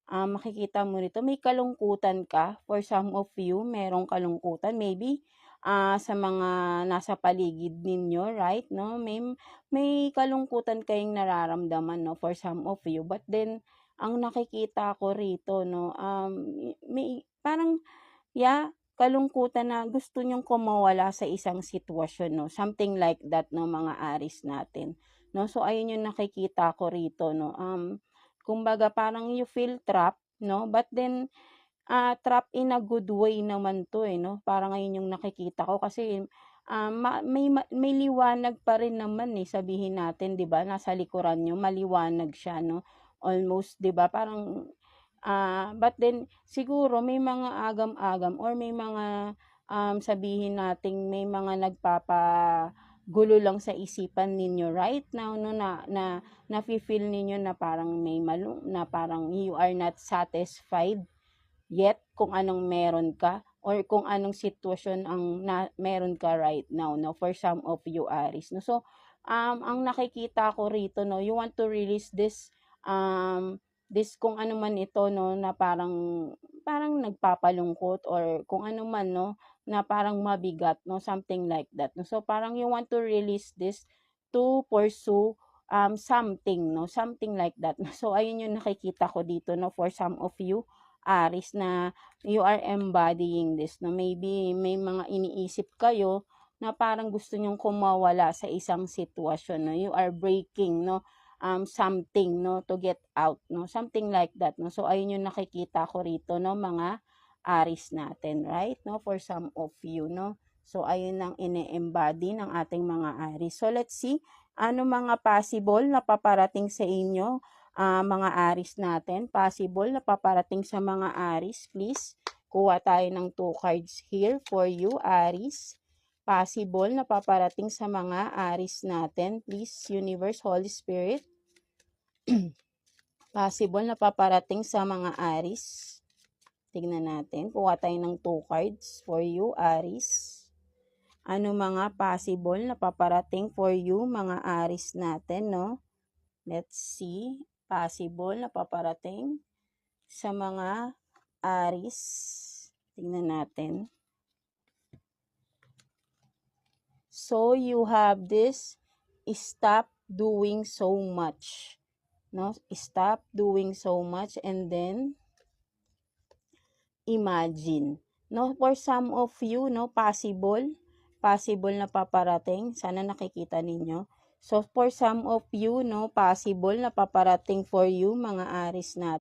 makikita mo rito may kalungkutan ka. For some of you, merong kalungkutan. Maybe, sa mga nasa paligid ninyo, right, 'no? May kalungkutan kayong nararamdaman, 'no, for some of you. But then, ang nakikita ko rito, 'no, may parang, yeah, kalungkutan na gusto niyong mawala sa isang sitwasyon, 'no, something like that, 'no, mga Aries natin, 'no. So, ayun yung nakikita ko rito, 'no, kumbaga parang you feel trapped, 'no, but then, trapped in a good way naman 'to, eh, 'no, parang ngayon yung nakikita ko kasi, may liwanag pa rin naman, eh, sabihin natin, 'di ba, nasa likuran niyo maliwanag siya, 'no, almost, 'di ba, parang, but then siguro may mga agam-agam or may mga, sabihin nating may mga nagpapagulo lang sa isipan ninyo right now, 'no, na nafi-feel ninyo na parang na parang you are not satisfied yet kung anong meron ka or kung anong sitwasyon ang meron ka right now, 'no, for some of you Aries, 'no. So, ang nakikita ko rito, 'no, you want to release this kung ano man ito, 'no, na parang parang nagpapalungkot or kung ano man, 'no, na parang mabigat, 'no, something like that, 'no. So, parang you want to release this to pursue, something, 'no, something like that. So, ayun yung nakikita ko dito, 'no, for some of you Aries na you are embodying this, 'no. Maybe may mga iniisip kayo na parang gusto niyong kumawala sa isang sitwasyon, 'no. You are breaking, 'no, something, 'no, to get out, 'no, something like that, 'no. So, ayun yung nakikita ko rito, 'no, mga Aries natin, right, 'no, for some of you, 'no. So, ayun ang ine-embody ng ating mga Aries. So, let's see, ano mga possible na paparating sa inyo, mga Aries natin, possible na paparating sa mga Aries, please. Kuha tayo ng 2 cards here for you, Aries. Possible na paparating sa mga Aries natin, please, Universe, Holy Spirit. Possible na paparating sa mga Aries. Tignan natin. Kuha tayo ng 2 cards for you, Aries. Ano mga possible na paparating for you, mga Aries natin, no? Let's see. Possible na paparating sa mga Aries. Tingnan natin. So, you have this, stop doing so much. No? Stop doing so much and then imagine. No? For some of you, no, possible na paparating. Sana nakikita ninyo. So, for some of you, no, possible na paparating for you, mga Aries natin.